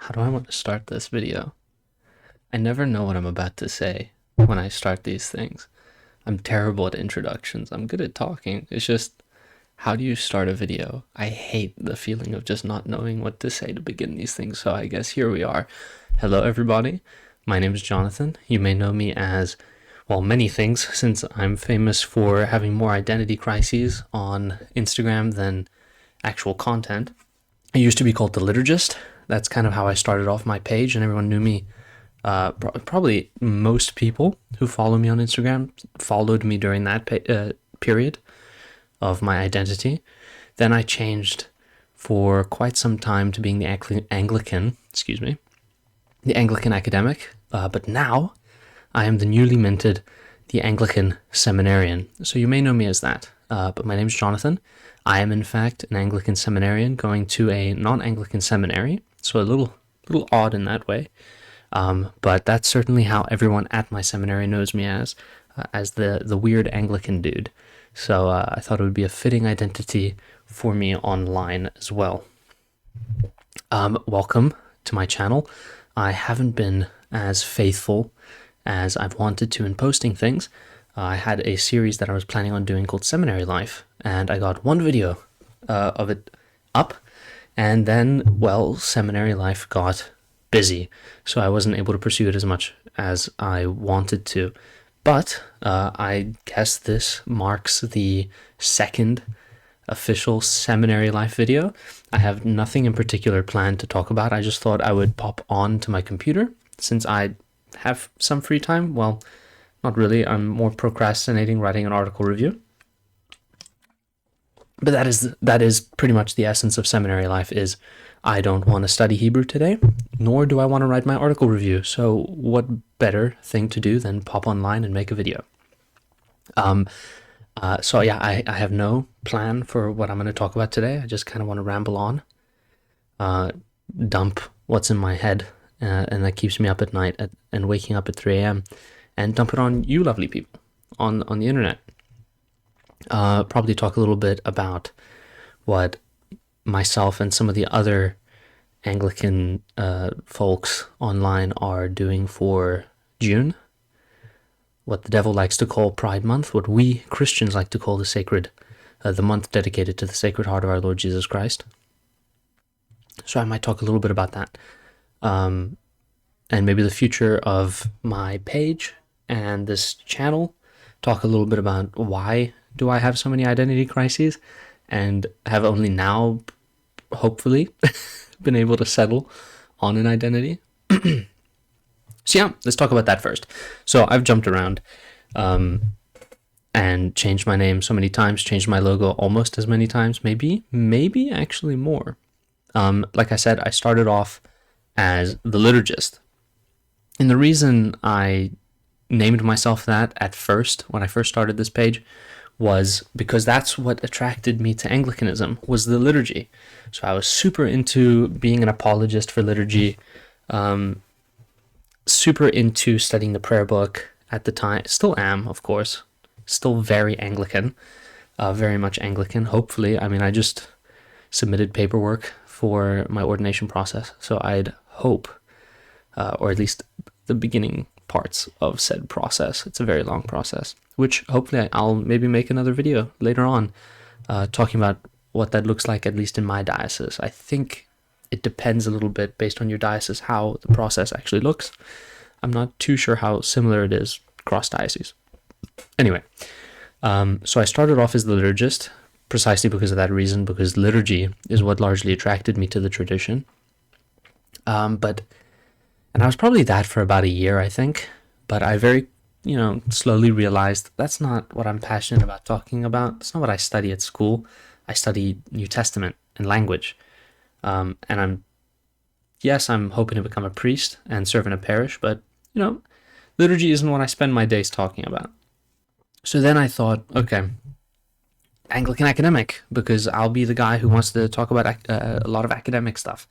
How do I want to start this video? I never know what I'm about to say when I start these things. I'm terrible at introductions. I'm good at talking. It's just, how do you start a video? I hate the feeling of just not knowing what to say to begin these things. So I guess here we are. Hello, everybody. My name is Jonathan. You may know me as, well, many things, since I'm famous for having more identity crises on Instagram than actual content. I used to be called the liturgist. That's kind of how I started off my page, and everyone knew me. Probably most people who follow me on Instagram followed me during that period of my identity. Then I changed for quite some time to being the Anglican, the Anglican academic. But now I am the newly minted, the Anglican seminarian. So you may know me as that. But my name is Jonathan. I am in fact an Anglican seminarian going to a non-Anglican seminary. So a little odd in that way. But that's certainly how everyone at my seminary knows me as the weird Anglican dude. So I thought it would be a fitting identity for me online as well. Welcome to my channel. I haven't been as faithful as I've wanted to in posting things. I had a series that I was planning on doing called Seminary Life, and I got one video of it up, and then, well, Seminary Life got busy, so I wasn't able to pursue it as much as I wanted to. But I guess this marks the second official Seminary Life video. I have nothing in particular planned to talk about. I just thought I would pop on to my computer since I have some free time. Well, not really. I'm more procrastinating writing an article review. But that is pretty much the essence of Seminary Life is I don't want to study Hebrew today, nor do I want to write my article review. So what better thing to do than pop online and make a video? So yeah, I have no plan for what I'm going to talk about today. I just kind of want to ramble on, dump what's in my head, and that keeps me up at night and waking up at 3 a.m. and dump it on you lovely people on the internet. Probably talk a little bit about what myself and some of the other Anglican folks online are doing for June, what the devil likes to call Pride Month, what we Christians like to call the month dedicated to the Sacred Heart of our Lord Jesus Christ. So I might talk a little bit about that, and maybe the future of my page and this channel, talk a little bit about why do I have so many identity crises and have only now, hopefully, been able to settle on an identity. So yeah, let's talk about that first. So I've jumped around and changed my name so many times, changed my logo almost as many times, maybe actually more. Like I said, I started off as the liturgist. And the reason I named myself that at first, when I first started this page, was because that's what attracted me to Anglicanism, was the liturgy. So I was super into being an apologist for liturgy, super into studying the prayer book at the time. Still am, of course. Still very Anglican, very much Anglican, hopefully. I mean, I just submitted paperwork for my ordination process, so I'd hope, or at least the beginning parts of said process. It's a very long process, which hopefully I'll maybe make another video later on talking about what that looks like, at least in my diocese. I think it depends a little bit based on your diocese how the process actually looks. I'm not too sure how similar it is across dioceses. Anyway, so I started off as the liturgist precisely because of that reason, because liturgy is what largely attracted me to the tradition. And I was probably that for about a year, I think. But I very, slowly realized that's not what I'm passionate about talking about. It's not what I study at school. I study New Testament and language. And I'm hoping to become a priest and serve in a parish, but, liturgy isn't what I spend my days talking about. So then I thought, okay, Anglican academic, because I'll be the guy who wants to talk about a lot of academic stuff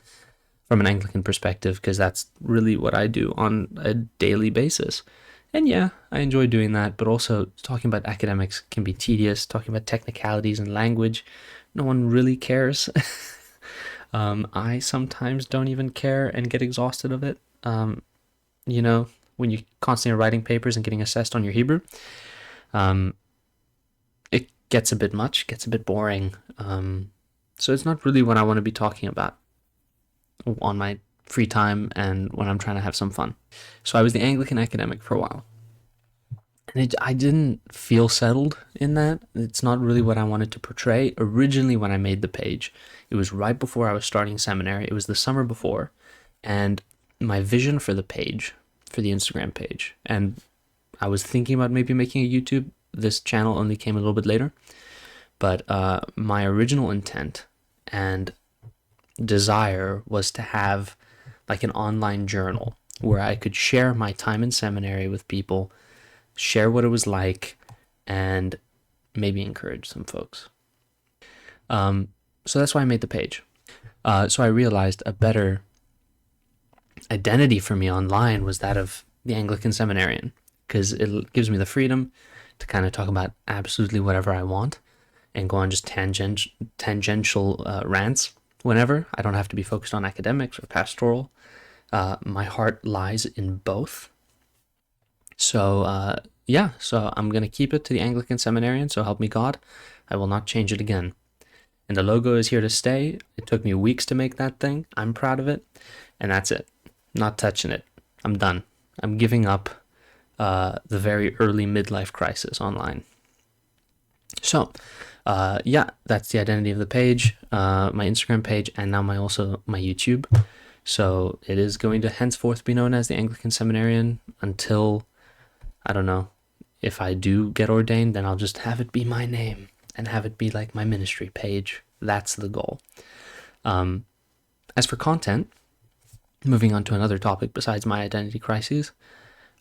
from an Anglican perspective, because that's really what I do on a daily basis. And yeah, I enjoy doing that, but also talking about academics can be tedious, talking about technicalities and language. No one really cares. I sometimes don't even care and get exhausted of it. You know, when you constantly are writing papers and getting assessed on your Hebrew, um, it gets a bit much, gets a bit boring. So it's not really what I want to be talking about on my free time and when I'm trying to have some fun. So I was the Anglican academic for a while. And I didn't feel settled in that. It's not really what I wanted to portray. Originally, when I made the page, it was right before I was starting seminary. It was the summer before. And my vision for the page, for the Instagram page, and I was thinking about maybe making a YouTube. This channel only came a little bit later. But my original intent and desire was to have like an online journal where I could share my time in seminary with people, share what it was like, and maybe encourage some folks. So that's why I made the page. So I realized a better identity for me online was that of the Anglican seminarian, because it gives me the freedom to kind of talk about absolutely whatever I want and go on just tangential rants whenever. I don't have to be focused on academics or pastoral. My heart lies in both. So so I'm going to keep it to the Anglican seminarian, so help me God. I will not change it again. And the logo is here to stay. It took me weeks to make that thing. I'm proud of it. And that's it. Not touching it. I'm done. I'm giving up the very early midlife crisis online. So, that's the identity of the page, my Instagram page, and now also my YouTube. So it is going to henceforth be known as the Anglican Seminarian until, I don't know, if I do get ordained, then I'll just have it be my name and have it be like my ministry page. That's the goal. As for content, moving on to another topic besides my identity crises,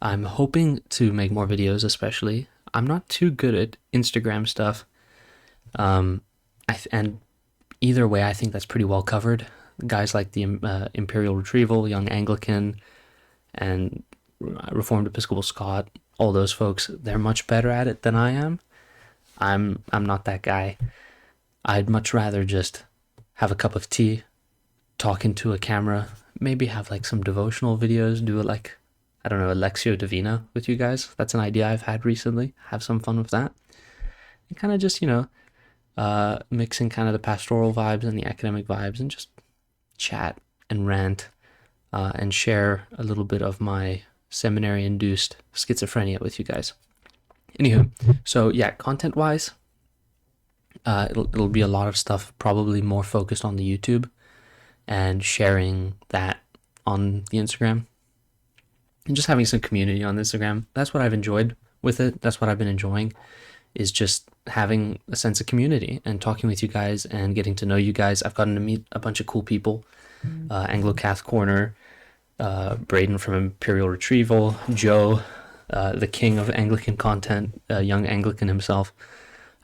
I'm hoping to make more videos, especially. I'm not too good at Instagram stuff. And either way, I think that's pretty well covered. Guys like the Imperial Retrieval, Young Anglican, and Reformed Episcopal Scott, all those folks, they're much better at it than I am. I'm not that guy. I'd much rather just have a cup of tea, talk into a camera, maybe have like some devotional videos, do it like, I don't know, a Lectio Divina with you guys. That's an idea I've had recently. Have some fun with that. And kind of just, mixing kind of the pastoral vibes and the academic vibes and just chat and rant and share a little bit of my seminary-induced schizophrenia with you guys. Anywho, so yeah, content-wise, it'll be a lot of stuff probably more focused on the YouTube and sharing that on the Instagram and just having some community on Instagram. That's what I've enjoyed with it. That's what I've been enjoying, is just having a sense of community and talking with you guys and getting to know you guys. I've gotten to meet a bunch of cool people. Anglo-Cath Corner, Braden from Imperial Retrieval, Joe, the king of Anglican content, young Anglican himself.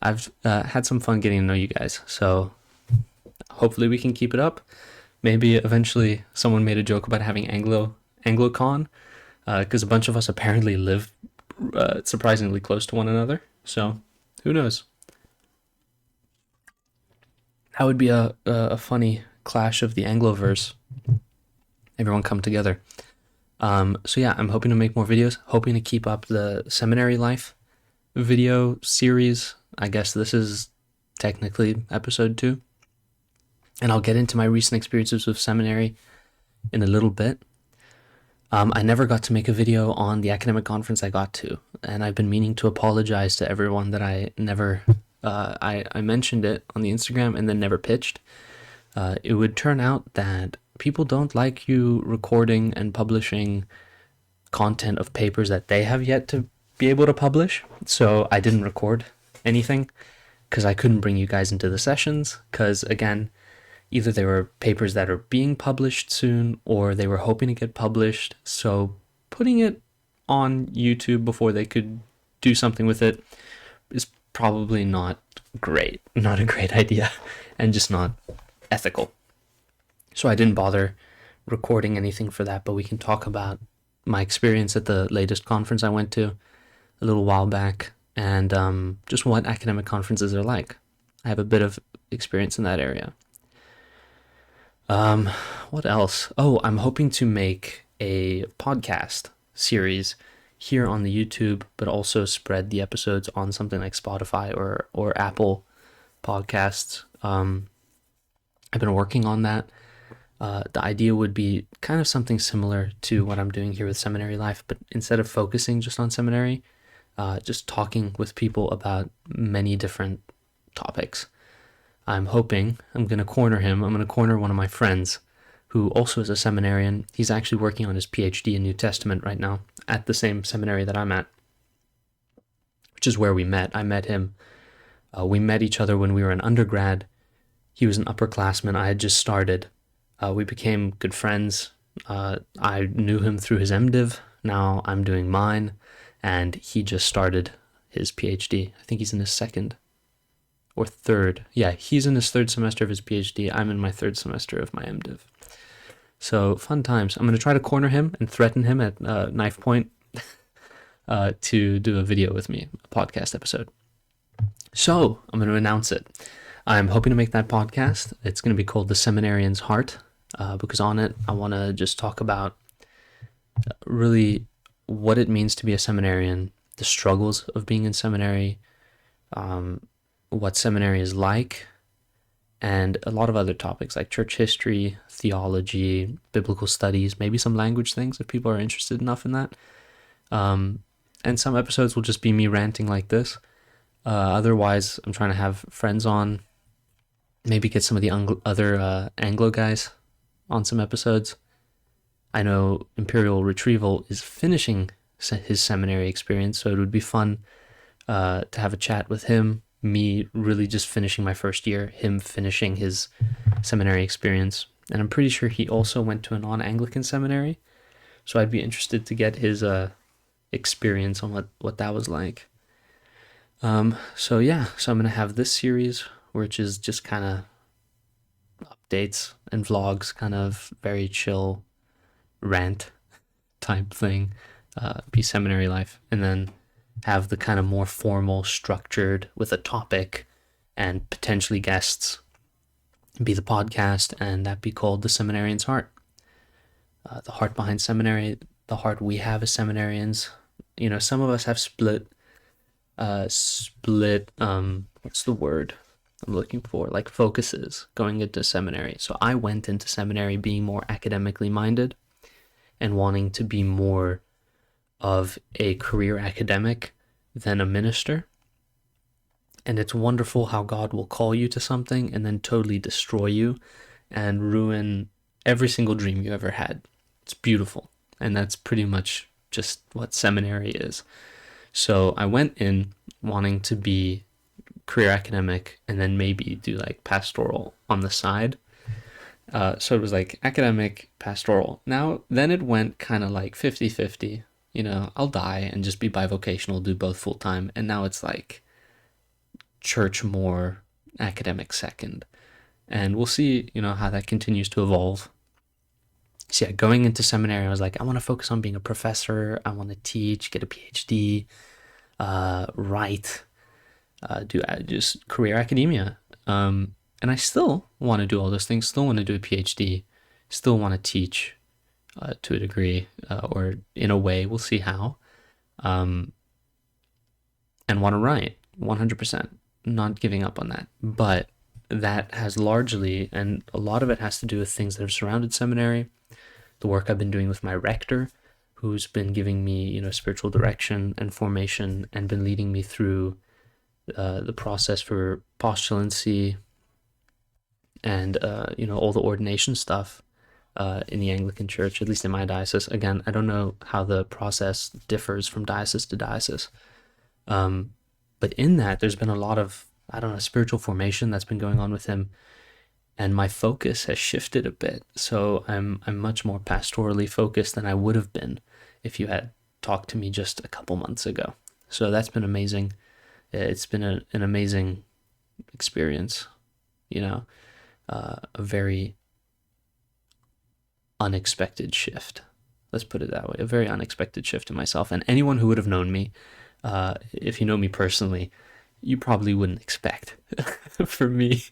I've had some fun getting to know you guys, so hopefully we can keep it up. Maybe eventually someone made a joke about having Anglo-Con, because a bunch of us apparently live surprisingly close to one another, so who knows? That would be a funny clash of the Angloverse. Everyone come together. So yeah, I'm hoping to make more videos, hoping to keep up the Seminary Life video series. I guess this is technically episode 2. And I'll get into my recent experiences with seminary in a little bit. I never got to make a video on the academic conference I got to, and I've been meaning to apologize to everyone that I never, I mentioned it on the Instagram and then never pitched. It would turn out that people don't like you recording and publishing content of papers that they have yet to be able to publish, so I didn't record anything because I couldn't bring you guys into the sessions, because again, either they were papers that are being published soon or they were hoping to get published, so putting it on YouTube before they could do something with it is probably not a great idea, and just not ethical. So I didn't bother recording anything for that, but we can talk about my experience at the latest conference I went to a little while back, and just what academic conferences are like. I have a bit of experience in that area. Um, what else? Oh, I'm hoping to make a podcast series here on the YouTube, but also spread the episodes on something like Spotify or Apple Podcasts. I've been working on that. The idea would be kind of something similar to what I'm doing here with Seminary Life, but instead of focusing just on seminary, just talking with people about many different topics. I'm hoping I'm going to corner him. I'm going to corner one of my friends who also is a seminarian. He's actually working on his PhD in New Testament right now at the same seminary that I'm at, which is where we met. I met him. We met each other when we were an undergrad. He was an upperclassman. I had just started. We became good friends. I knew him through his MDiv. Now I'm doing mine, and he just started his PhD. I think he's in his second or third. Yeah, he's in his third semester of his PhD. I'm in my third semester of my MDiv. So fun times. I'm going to try to corner him and threaten him at knife point to do a video with me, a podcast episode. So I'm going to announce it. I'm hoping to make that podcast. It's going to be called The Seminarian's Heart, because on it I want to just talk about really what it means to be a seminarian, the struggles of being in seminary, what seminary is like, and a lot of other topics like church history, theology, biblical studies, maybe some language things if people are interested enough in that. And some episodes will just be me ranting like this. Otherwise, I'm trying to have friends on, maybe get some of the other Anglo guys on some episodes. I know Imperial Retrieval is finishing his seminary experience, so it would be fun to have a chat with him, me really just finishing my first year, him finishing his seminary experience. And I'm pretty sure he also went to a non-Anglican seminary, so I'd be interested to get his experience on what that was like. So I'm gonna have this series, which is just kind of updates and vlogs, kind of very chill rant type thing, be Seminary Life, and then have the kind of more formal, structured with a topic and potentially guests be the podcast, and that be called The Seminarian's Heart. The heart behind seminary, the heart we have as seminarians. You know, some of us have split, what's the word I'm looking for? Like focuses going into seminary. So I went into seminary being more academically minded and wanting to be more of a career academic than a minister. And it's wonderful how God will call you to something and then totally destroy you and ruin every single dream you ever had. It's beautiful. And that's pretty much just what seminary is. So I went in wanting to be career academic and then maybe do like pastoral on the side. So it was like academic, pastoral. Then it went kind of like 50-50. You know, I'll die and just be bivocational, do both full time. And now it's like church more, academic second. And we'll see, you know, how that continues to evolve. So yeah, going into seminary, I was like, I want to focus on being a professor. I want to teach, get a PhD, write, do just career academia. And I still want to do all those things, still want to do a PhD, still want to teach to a degree, or in a way, we'll see how, and want to write 100%, not giving up on that. But that has largely, and a lot of it has to do with things that have surrounded seminary, the work I've been doing with my rector, who's been giving me, you know, spiritual direction and formation and been leading me through the process for postulancy and, you know, all the ordination stuff in the Anglican Church, at least in my diocese. Again, I don't know how the process differs from diocese to diocese. But in that, there's been a lot of, I don't know, spiritual formation that's been going on with him. And my focus has shifted a bit. So I'm much more pastorally focused than I would have been if you had talked to me just a couple months ago. So that's been amazing. It's been an amazing experience, you know, a very unexpected shift. Let's put it that way. A very unexpected shift in myself. And anyone who would have known me, if you know me personally, you probably wouldn't expect for me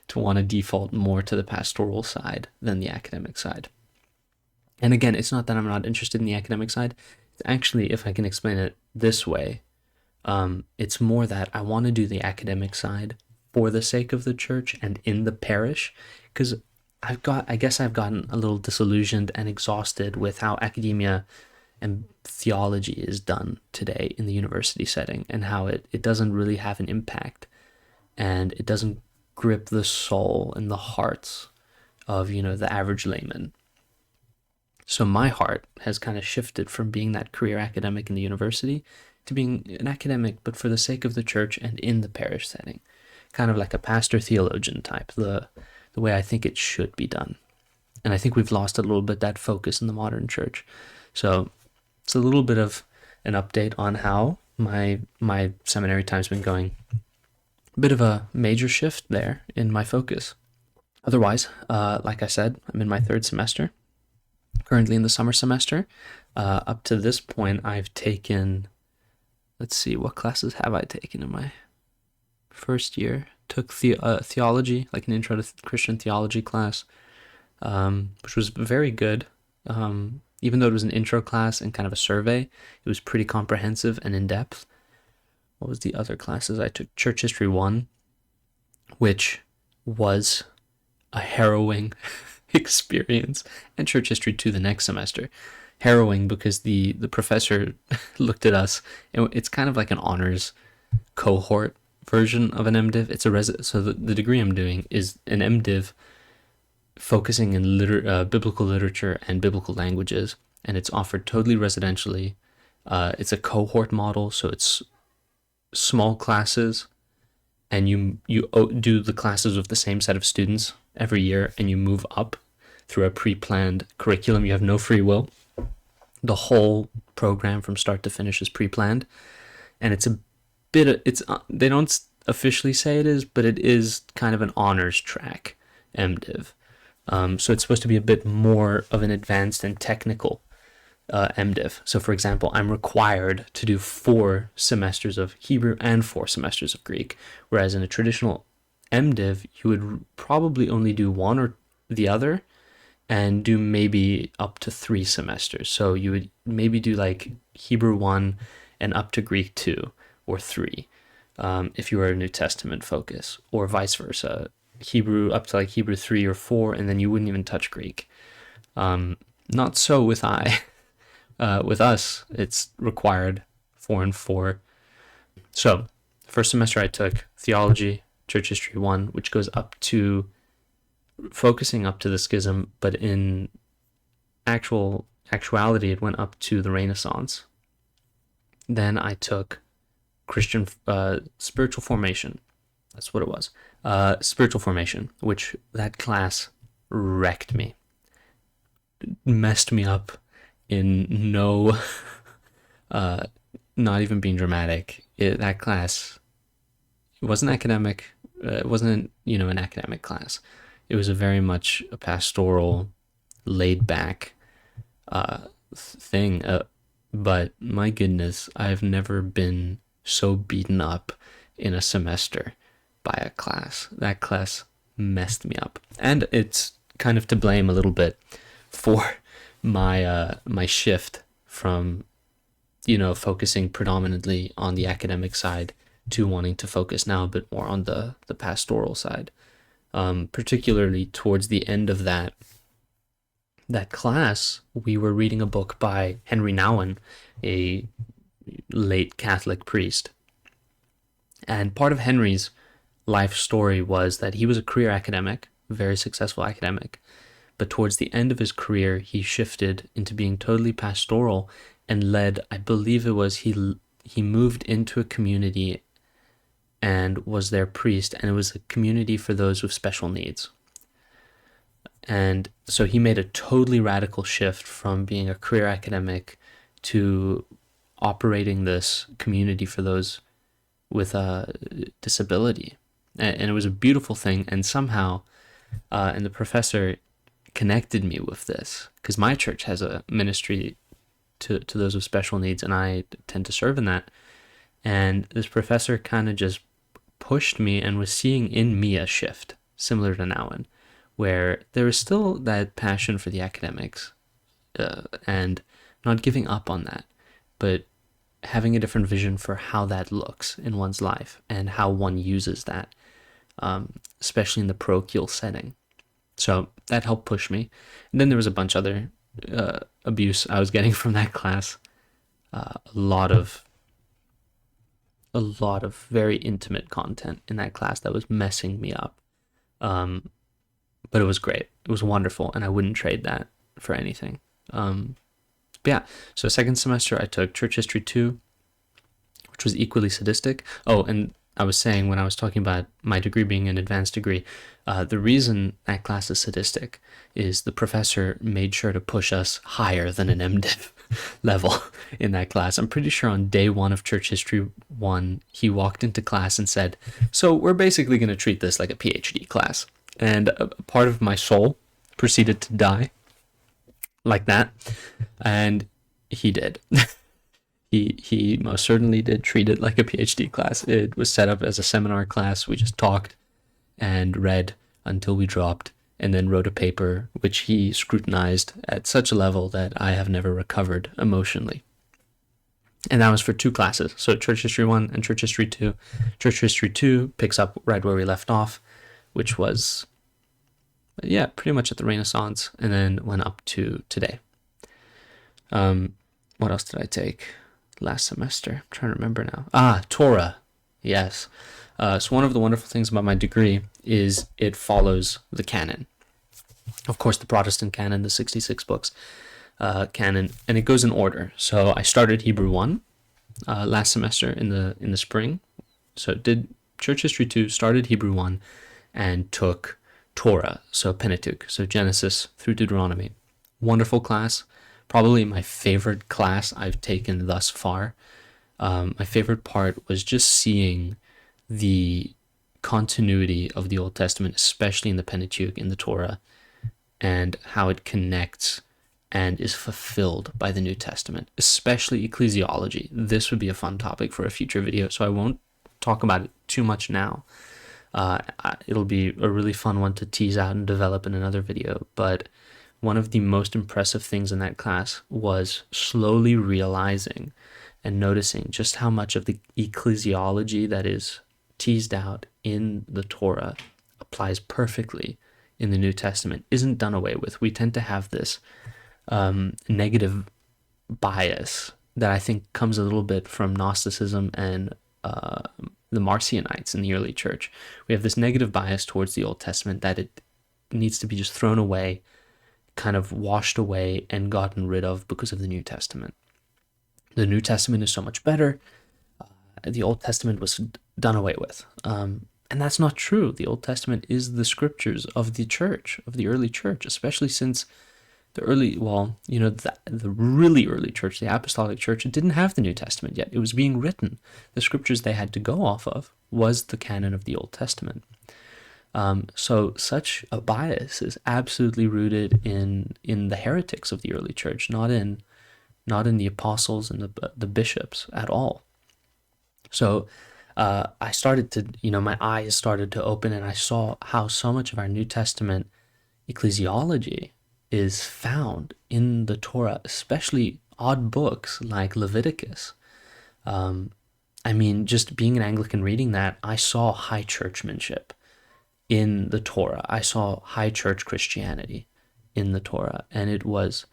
to want to default more to the pastoral side than the academic side. And again, it's not that I'm not interested in the academic side. It's actually, if I can explain it this way, it's more that I want to do the academic side for the sake of the church and in the parish, because I guess I've gotten a little disillusioned and exhausted with how academia and theology is done today in the university setting, and how it doesn't really have an impact, and it doesn't grip the soul and the hearts of, the average layman. So my heart has kind of shifted from being that career academic in the university to being an academic, but for the sake of the church and in the parish setting, kind of like a pastor theologian type, the way I think it should be done. And I think we've lost a little bit that focus in the modern church. So it's a little bit of an update on how my seminary time's been going. A bit of a major shift there in my focus. Otherwise, like I said, I'm in my third semester, currently in the summer semester. Up to this point, I've taken, let's see, what classes have I taken in my first year? Took theology, like an intro to Christian theology class, which was very good. Even though it was an intro class and kind of a survey, it was pretty comprehensive and in-depth. What was the other classes I took? Church History 1, which was a harrowing experience, and Church History 2 the next semester. Harrowing because the professor looked at us, and it's kind of like an honors cohort version of an MDiv. It's so the degree I'm doing is an MDiv focusing in biblical literature and biblical languages, and it's offered totally residentially. It's a cohort model, so it's small classes, and you do the classes with the same set of students every year, and you move up through a pre-planned curriculum. You have no free will. The whole program from start to finish is pre-planned, and they don't officially say it is, but it is kind of an honors track MDiv. So it's supposed to be a bit more of an advanced and technical MDiv. So for example, I'm required to do 4 semesters of Hebrew and 4 semesters of Greek, whereas in a traditional MDiv, you would probably only do one or the other, and do maybe up to 3 semesters. So you would maybe do like Hebrew 1 and up to Greek 2 or 3, if you were a New Testament focus, or vice versa. Hebrew up to like Hebrew 3 or 4, and then you wouldn't even touch Greek. Not so with with us, it's required 4 and 4. So first semester I took theology, Church History 1, which goes up to focusing up to the schism, but in actuality it went up to the Renaissance. Then I took Christian spiritual formation. That's what it was. Spiritual formation, which that class wrecked me. Messed me up in no, not even being dramatic. That class, it wasn't academic. It wasn't, an academic class. It was a very much a pastoral, laid back thing. But my goodness, I've never been so beaten up in a semester by a class. That class messed me up. And it's kind of to blame a little bit for my shift from, focusing predominantly on the academic side to wanting to focus now a bit more on the pastoral side. Particularly towards the end of that class, we were reading a book by Henry Nouwen, a late Catholic priest. And part of Henry's life story was that he was a career academic, very successful academic, but towards the end of his career, he shifted into being totally pastoral and led, I believe it was, he moved into a community and was their priest, and it was a community for those with special needs. And so he made a totally radical shift from being a career academic to operating this community for those with a disability. And it was a beautiful thing, and somehow, and the professor connected me with this, because my church has a ministry to those with special needs, and I tend to serve in that. And this professor kind of just pushed me and was seeing in me a shift similar to now in, where there is still that passion for the academics, and not giving up on that, but having a different vision for how that looks in one's life and how one uses that, especially in the parochial setting. So that helped push me. And then there was a bunch other abuse I was getting from that class. A lot of very intimate content in that class that was messing me up. But it was great. It was wonderful, and I wouldn't trade that for anything. But yeah, so second semester I took Church History 2, which was equally sadistic. Oh, and I was saying when I was talking about my degree being an advanced degree, the reason that class is sadistic is the professor made sure to push us higher than an MDiv level in that class. I'm pretty sure on day one of Church History 1, he walked into class and said, so we're basically going to treat this like a PhD class. And a part of my soul proceeded to die like that. And he did. He most certainly did treat it like a PhD class. It was set up as a seminar class. We just talked and read until we dropped, and then wrote a paper which he scrutinized at such a level that I have never recovered emotionally. And that was for 2 classes. So Church History 1 and Church History 2. Church History 2 picks up right where we left off, which was, yeah, pretty much at the Renaissance, and then went up to today. What else did I take last semester? I'm trying to remember now. Torah. Yes. So one of the wonderful things about my degree is it follows the canon. Of course, the Protestant canon, the 66 books canon, and it goes in order. So I started Hebrew 1 last semester in the spring. So did Church History 2, started Hebrew 1, and took Torah, so Pentateuch, so Genesis through Deuteronomy. Wonderful class. Probably my favorite class I've taken thus far. My favorite part was just seeing the continuity of the Old Testament, especially in the Pentateuch, in the Torah, and how it connects and is fulfilled by the New Testament, especially ecclesiology. This would be a fun topic for a future video, so I won't talk about it too much now. It'll be a really fun one to tease out and develop in another video, but one of the most impressive things in that class was slowly realizing and noticing just how much of the ecclesiology that is teased out in the Torah applies perfectly in the New Testament, isn't done away with. We tend to have this negative bias that I think comes a little bit from Gnosticism and the Marcionites in the early church. We have this negative bias towards the Old Testament that it needs to be just thrown away, kind of washed away and gotten rid of because of the New Testament. The New Testament is so much better. The Old Testament was done away with. And that's not true. The Old Testament is the scriptures of the church, of the early church, especially since the really early church, the apostolic church, it didn't have the New Testament yet. It was being written. The scriptures they had to go off of was the canon of the Old Testament. So such a bias is absolutely rooted in the heretics of the early church, not in the apostles and the bishops at all. So I started to, my eyes started to open, and I saw how so much of our New Testament ecclesiology is found in the Torah, especially odd books like Leviticus. Just being an Anglican reading that, I saw high churchmanship in the Torah. I saw high church Christianity in the Torah, and it was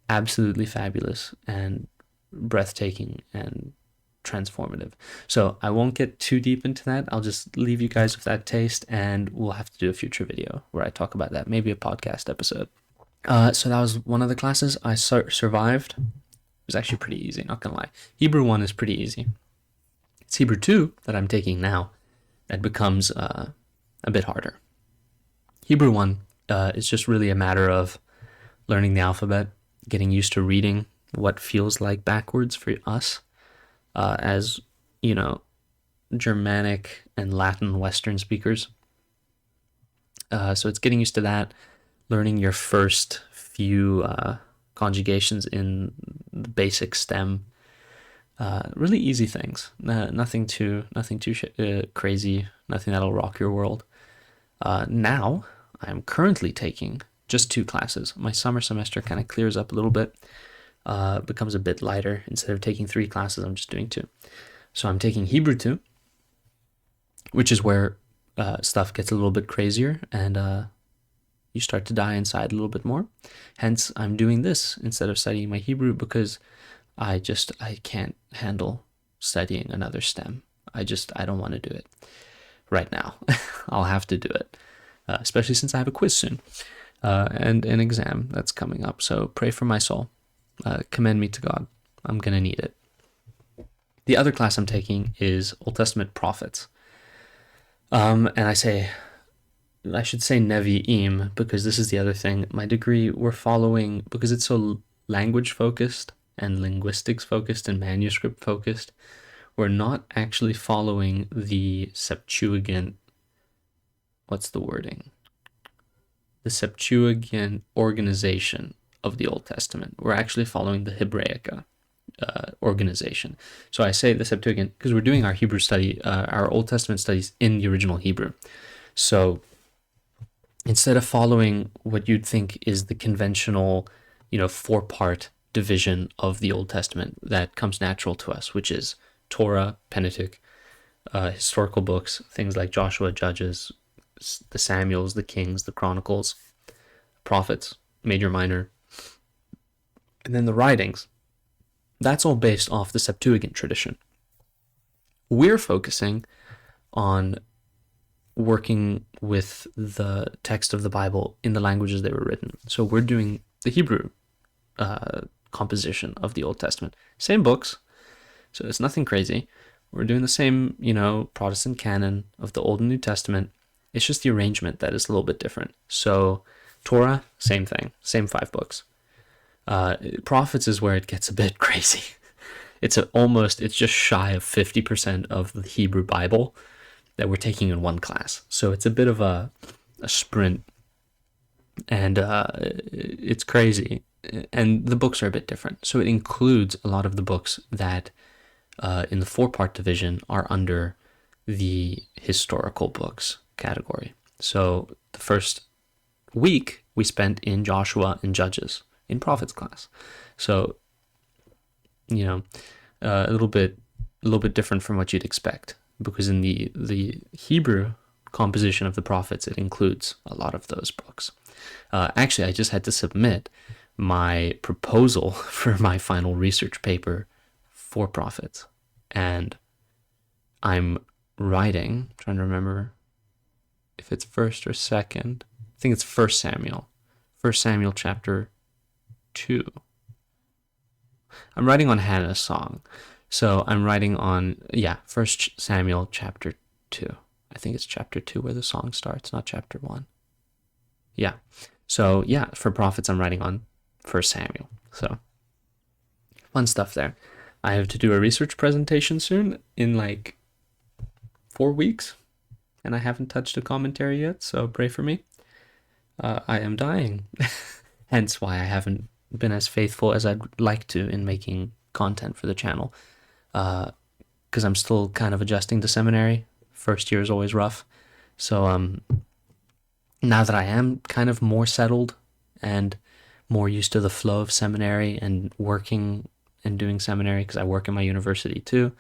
absolutely fabulous and breathtaking and transformative. So I won't get too deep into that. I'll just leave you guys with that taste, and we'll have to do a future video where I talk about that, maybe a podcast episode. So that was one of the classes I survived. It was actually pretty easy, not gonna lie. Hebrew 1 is pretty easy. It's Hebrew 2 that I'm taking now that becomes a bit harder. Hebrew 1 is just really a matter of learning the alphabet, getting used to reading what feels like backwards for us, as, Germanic and Latin Western speakers. So it's getting used to that, learning your first few conjugations in the basic stem. Really easy things. Nothing too crazy. Nothing that'll rock your world. Now, I'm currently taking just 2 classes. My summer semester kind of clears up a little bit, becomes a bit lighter. Instead of taking 3 classes, I'm just doing 2. So I'm taking Hebrew 2, which is where stuff gets a little bit crazier and you start to die inside a little bit more. Hence, I'm doing this instead of studying my Hebrew because I can't handle studying another STEM. I don't want to do it right now. I'll have to do it, especially since I have a quiz soon and an exam that's coming up. So pray for my soul. Commend me to God. I'm going to need it. The other class I'm taking is Old Testament prophets. And I should say Nevi'im, because this is the other thing. My degree, we're following, because it's so language focused and linguistics focused and manuscript focused, we're not actually following the Septuagint. What's the wording? The Septuagint organization of the Old Testament. We're actually following the Hebraica organization. So I say the Septuagint because we're doing our Hebrew study, our Old Testament studies in the original Hebrew. So instead of following what you'd think is the conventional, 4-part division of the Old Testament that comes natural to us, which is Torah, Pentateuch, historical books, things like Joshua, Judges, the Samuels, the Kings, the Chronicles, prophets, major, minor, and then the writings. That's all based off the Septuagint tradition. We're focusing on working with the text of the Bible in the languages they were written. So we're doing the Hebrew composition of the Old Testament. Same books, so it's nothing crazy. We're doing the same, Protestant canon of the Old and New Testament. It's just the arrangement that is a little bit different. So Torah, same thing, same 5 books. Prophets is where it gets a bit crazy. It's just shy of 50% of the Hebrew Bible that we're taking in one class. So it's a bit of a sprint, and it's crazy. And the books are a bit different. So it includes a lot of the books that in the 4-part division are under the historical books category. So the first week we spent in Joshua and Judges in prophets class. So, a little bit different from what you'd expect, because in the Hebrew composition of the prophets, it includes a lot of those books. Actually, I just had to submit my proposal for my final research paper for prophets, and I'm trying to remember if it's first or second. I think it's 1 Samuel chapter 2. I'm writing on Hannah's song. So I'm writing on, 1 Samuel chapter 2. I think it's chapter 2 where the song starts, not chapter 1. Yeah. So, for prophets, I'm writing on 1 Samuel. So, fun stuff there. I have to do a research presentation soon in 4 weeks, and I haven't touched a commentary yet, so pray for me. I am dying. Hence why I haven't been as faithful as I'd like to in making content for the channel, because I'm still kind of adjusting to seminary. First year is always rough. So now that I am kind of more settled and more used to the flow of seminary and working and doing seminary, because I work in my university too.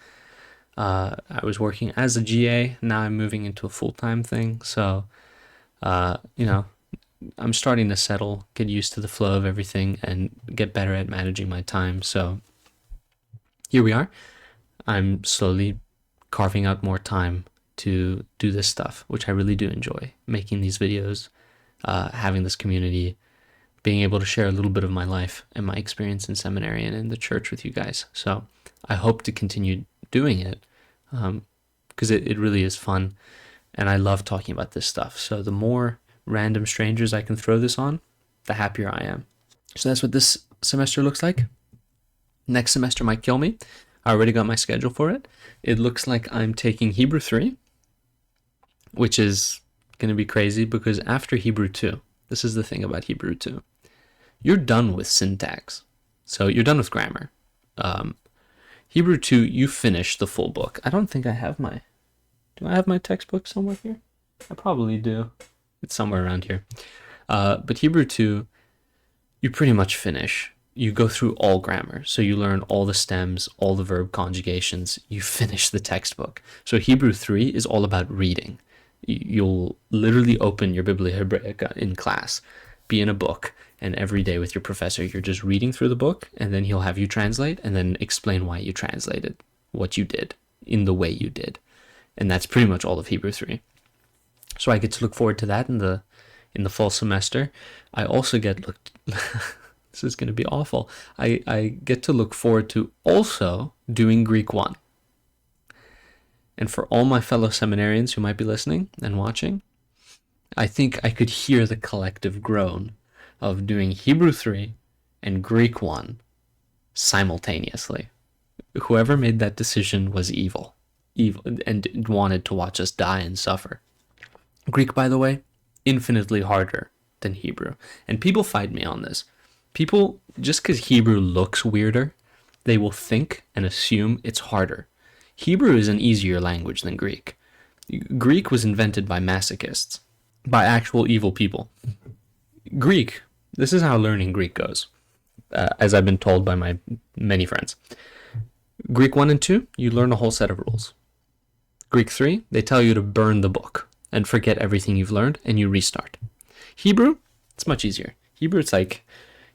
I was working as a GA. Now I'm moving into a full-time thing. So, I'm starting to settle, get used to the flow of everything, and get better at managing my time. So here we are. I'm slowly carving out more time to do this stuff, which I really do enjoy. Making these videos, having this community, being able to share a little bit of my life and my experience in seminary and in the church with you guys. So I hope to continue doing it, because it really is fun, and I love talking about this stuff. So the more random strangers I can throw this on, the happier I am. So that's what this semester looks like. Next semester might kill me. I already got my schedule for it. It looks like I'm taking Hebrew 3, which is going to be crazy, because after Hebrew 2, this is the thing about Hebrew 2, you're done with syntax. So you're done with grammar. Hebrew 2, you finish the full book. I don't think I have do I have my textbook somewhere here? I probably do. It's somewhere around here. But Hebrew 2, you pretty much finish. You go through all grammar. So you learn all the stems, all the verb conjugations. You finish the textbook. So Hebrew 3 is all about reading. You'll literally open your Biblia Hebraica in class, be in a book, and every day with your professor, you're just reading through the book, and then he'll have you translate and then explain why you translated, what you did, in the way you did. And that's pretty much all of Hebrew 3. So I get to look forward to that in the fall semester. I also get looked this is going to be awful. I get to look forward to also doing Greek 1. And for all my fellow seminarians who might be listening and watching, I think I could hear the collective groan of doing Hebrew 3 and Greek 1 simultaneously. Whoever made that decision was evil and wanted to watch us die and suffer. Greek, by the way, infinitely harder than Hebrew. And people fight me on this. People, just because Hebrew looks weirder, they will think and assume it's harder. Hebrew is an easier language than Greek. Greek was invented by masochists, by actual evil people. Greek, this is how learning Greek goes, as I've been told by my many friends. Greek 1 and 2, you learn a whole set of rules. Greek 3, they tell you to burn the book and forget everything you've learned, and you restart. Hebrew, it's much easier. Hebrew, it's like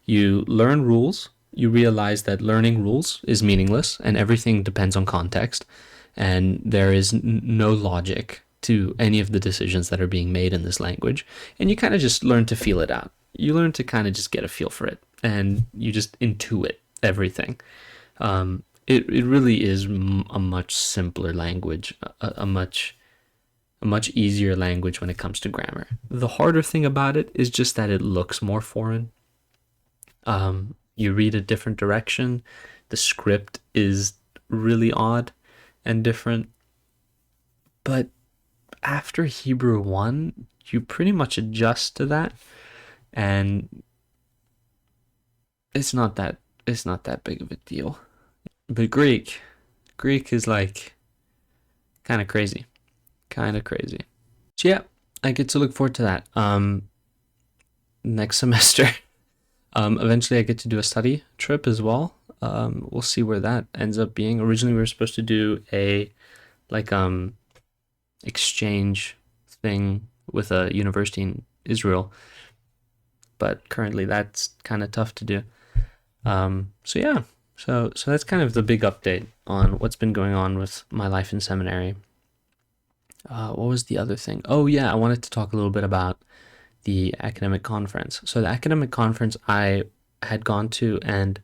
you learn rules, you realize that learning rules is meaningless, and everything depends on context, and there is no logic to any of the decisions that are being made in this language, and you kind of just learn to feel it out. You learn to kind of just get a feel for it, and you just intuit everything. It really is a much simpler language, a much easier language when it comes to grammar. The harder thing about it is just that it looks more foreign. You read a different direction. The script is really odd and different. But after Hebrew 1, you pretty much adjust to that, and it's not that big of a deal. But Greek is like kind of crazy. So yeah, I get to look forward to that. Next semester, eventually I get to do a study trip as well. We'll see where that ends up being. Originally, we were supposed to do a exchange thing with a university in Israel, but currently that's kind of tough to do. So yeah, so that's kind of the big update on what's been going on with my life in seminary. What was the other thing? Oh yeah, I wanted to talk a little bit about the academic conference. So the academic conference I had gone to and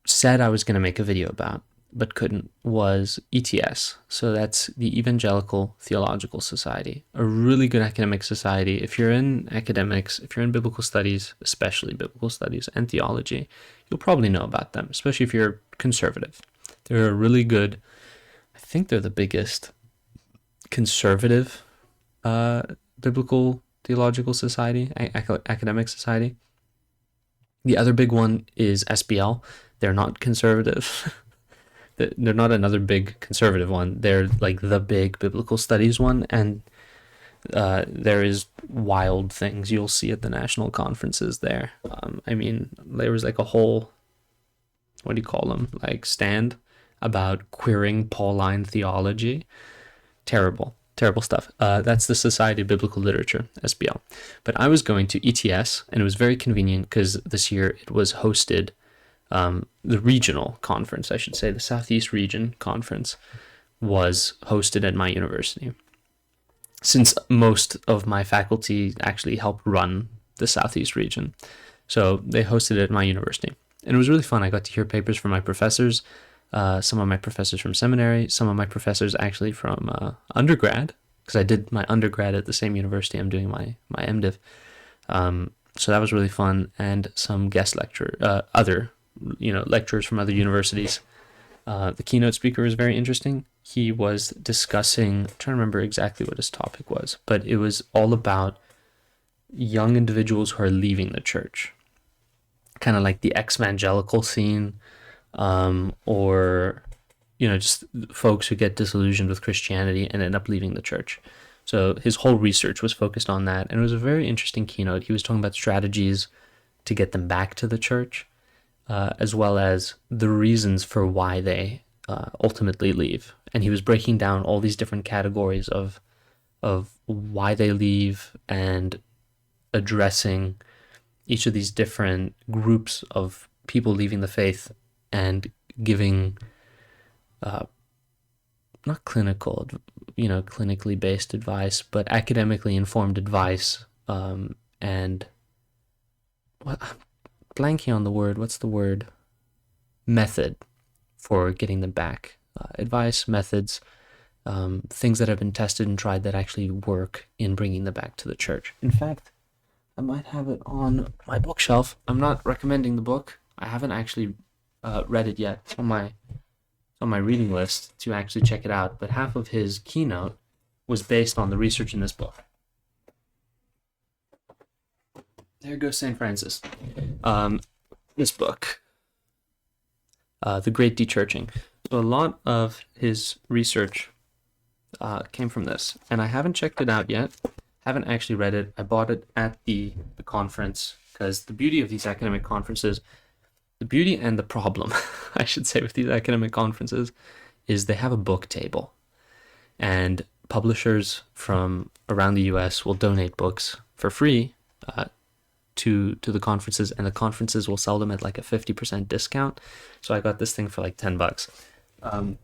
said I was going to make a video about, but couldn't, was ETS. So that's the Evangelical Theological Society, a really good academic society. If you're in academics, if you're in biblical studies, especially biblical studies and theology, you'll probably know about them, especially if you're conservative. They're a really good, I think they're the biggest conservative biblical theological society, academic society. The other big one is SBL. They're not conservative. They're not another big conservative one. They're like the big biblical studies one, and there is wild things you'll see at the national conferences there. I mean, there was like a whole, what do you call them, like stand about queering Pauline theology. Terrible stuff. That's the Society of Biblical Literature, SBL. But I was going to ETS, and it was very convenient because this year it was hosted, the regional conference, I should say, the Southeast Region Conference was hosted at my university. Since most of my faculty actually helped run the Southeast Region. So they hosted it at my university. And it was really fun. I got to hear papers from my professors, some of my professors from seminary, some of my professors actually from undergrad, because I did my undergrad at the same university I'm doing my MDiv. So that was really fun, and some guest other lecturers from other universities. The keynote speaker was very interesting. He was discussing, I'm trying to remember exactly what his topic was, but it was all about young individuals who are leaving the church, kind of like the ex-evangelical scene, or just folks who get disillusioned with Christianity and end up leaving the church. So his whole research was focused on that, and it was a very interesting keynote. He was talking about strategies to get them back to the church, as well as the reasons for why they ultimately leave. And he was breaking down all these different categories of why they leave and addressing each of these different groups of people leaving the faith and giving not clinically based advice, but academically informed advice, and I'm blanking on the word. What's the word? Method for getting them back. Advice, methods, things that have been tested and tried that actually work in bringing them back to the church. In fact, I might have it on my bookshelf. I'm not recommending the book. I haven't actually read it yet. It's on my reading list to actually check it out. But half of his keynote was based on the research in this book. There goes St. Francis. This book, The Great Dechurching. So a lot of his research came from this, and I haven't checked it out yet. Haven't actually read it. I bought it at the conference, because the beauty of these academic conferences, the beauty and the problem, I should say, with these academic conferences is they have a book table, and publishers from around the US will donate books for free to the conferences, and the conferences will sell them at like a 50% discount. So I got this thing for like $10, as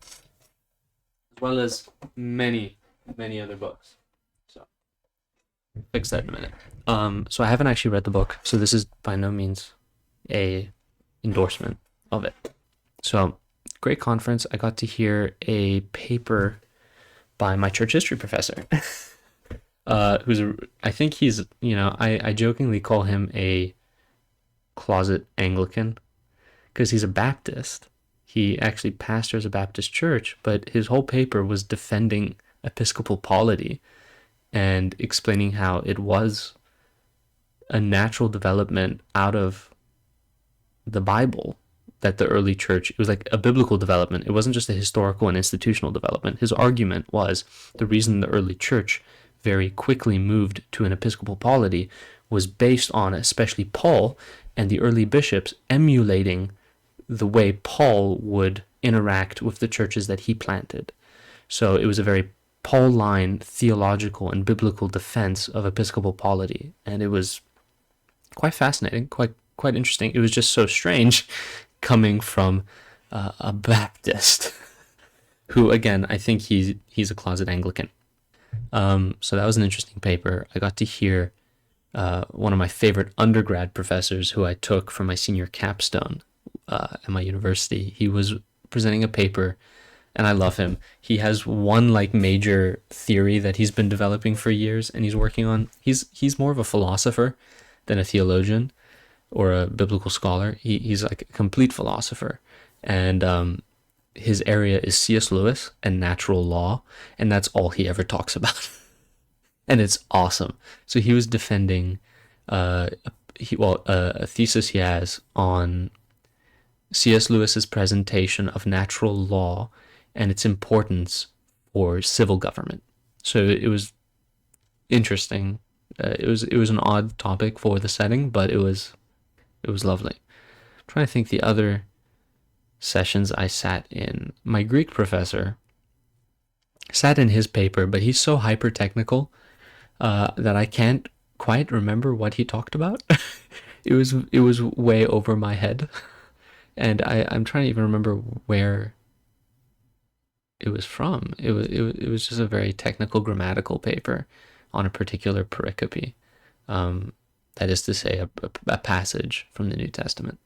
well as many other books. So fix that in a minute. So I haven't actually read the book, so this is by no means a endorsement of it. So great conference. I got to hear a paper by my church history professor. I think he's, I jokingly call him a closet Anglican, because he's a Baptist. He actually pastors a Baptist church, but his whole paper was defending Episcopal polity and explaining how it was a natural development out of the Bible, that the early church, it was like a biblical development. It wasn't just a historical and institutional development. His argument was the reason the early church very quickly moved to an episcopal polity was based on especially Paul and the early bishops emulating the way Paul would interact with the churches that he planted. So it was a very Pauline theological and biblical defense of episcopal polity, and it was quite fascinating, quite interesting. It was just so strange coming from a Baptist who, again, I think he's a closet Anglican. So that was an interesting paper. I got to hear one of my favorite undergrad professors who I took for my senior capstone at my university. He was presenting a paper, and I love him. He has one like major theory that he's been developing for years and he's working on. He's more of a philosopher than a theologian or a biblical scholar. He's like a complete philosopher, and his area is C.S. Lewis and natural law, and that's all he ever talks about. And it's awesome. So he was defending a thesis he has on C.S. Lewis's presentation of natural law and its importance for civil government. So it was interesting. It was an odd topic for the setting, but it was lovely. I'm trying to think the other sessions I sat in. My Greek professor sat in his paper, but he's so hyper technical that I can't quite remember what he talked about. It was way over my head, and I'm trying to even remember where it was from. It was just a very technical grammatical paper on a particular pericope. That is to say, a passage from the New Testament.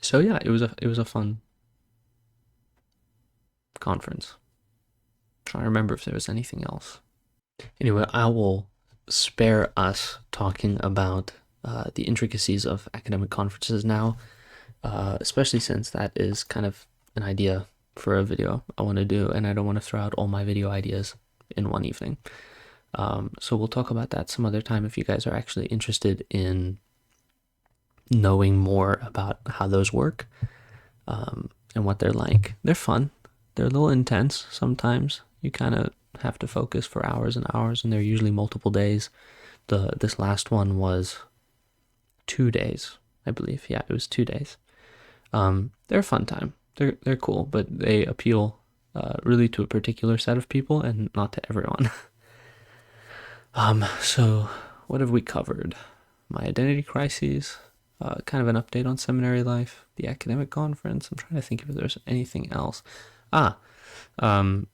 So yeah, it was a fun conference. I'm trying to remember if there was anything else. Anyway, I will spare us talking about the intricacies of academic conferences now, especially since that is kind of an idea for a video I want to do, and I don't want to throw out all my video ideas in one evening. So we'll talk about that some other time if you guys are actually interested in knowing more about how those work, and what they're like. They're fun. They're a little intense sometimes. You kind of have to focus for hours and hours, and they're usually multiple days. This last one was 2 days, I believe. Yeah, it was 2 days. They're a fun time. They're cool, but they appeal really to a particular set of people and not to everyone. So what have we covered? My identity crises, kind of an update on seminary life, the academic conference. I'm trying to think if there's anything else. The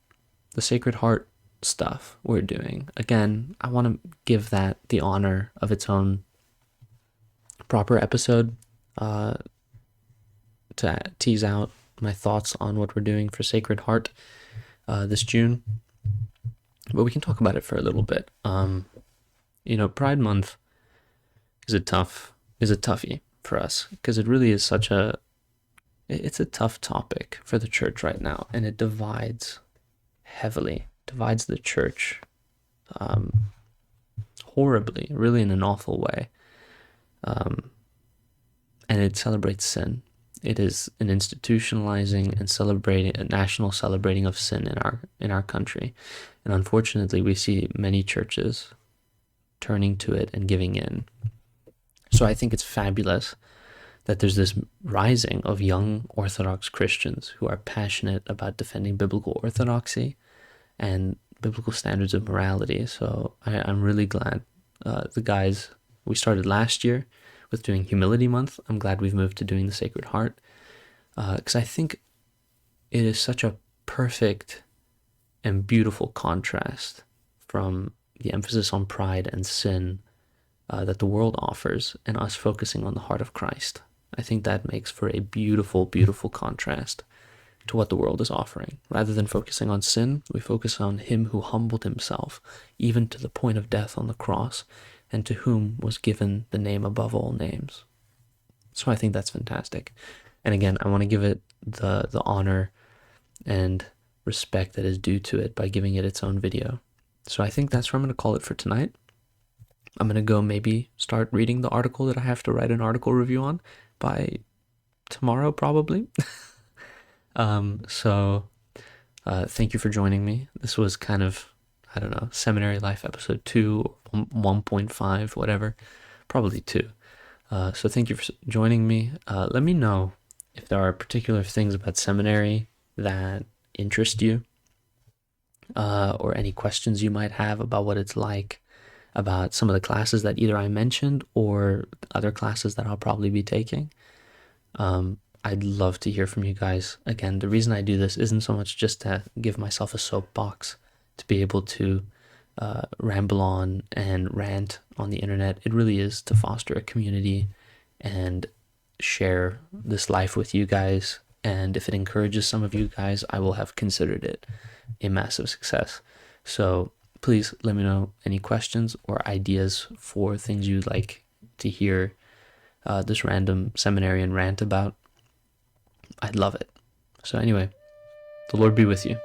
Sacred Heart stuff we're doing. Again, I want to give that the honor of its own proper episode, to tease out my thoughts on what we're doing for Sacred Heart this June. But we can talk about it for a little bit. Pride Month is a toughie for us, because it really is it's a tough topic for the church right now, and it divides the church horribly, really in an awful way. And it celebrates sin. It is an institutionalizing and a national celebrating of sin in our country. And unfortunately, we see many churches turning to it and giving in. So I think it's fabulous that there's this rising of young Orthodox Christians who are passionate about defending biblical orthodoxy and biblical standards of morality. So I'm really glad the guys we started last year with doing Humility Month. I'm glad we've moved to doing the Sacred Heart, because I think it is such a perfect and beautiful contrast from the emphasis on pride and sin that the world offers, and us focusing on the heart of Christ. I think that makes for a beautiful, beautiful contrast to what the world is offering. Rather than focusing on sin, we focus on him who humbled himself, even to the point of death on the cross, and to whom was given the name above all names. So I think that's fantastic. And again, I want to give it the honor and respect that is due to it by giving it its own video. So I think that's where I'm going to call it for tonight. I'm going to go maybe start reading the article that I have to write an article review on by tomorrow, probably. So thank you for joining me. This was kind of, I don't know, Seminary Life episode 2, 1.5, whatever, probably 2. So thank you for joining me. Let me know if there are particular things about seminary that interest you, or any questions you might have about what it's like, about some of the classes that either I mentioned or other classes that I'll probably be taking. I'd love to hear from you guys. Again, the reason I do this isn't so much just to give myself a soapbox to be able to ramble on and rant on the internet. It really is to foster a community and share this life with you guys. And if it encourages some of you guys, I will have considered it a massive success. So please let me know any questions or ideas for things you'd like to hear this random seminarian rant about. I'd love it. So anyway, the Lord be with you.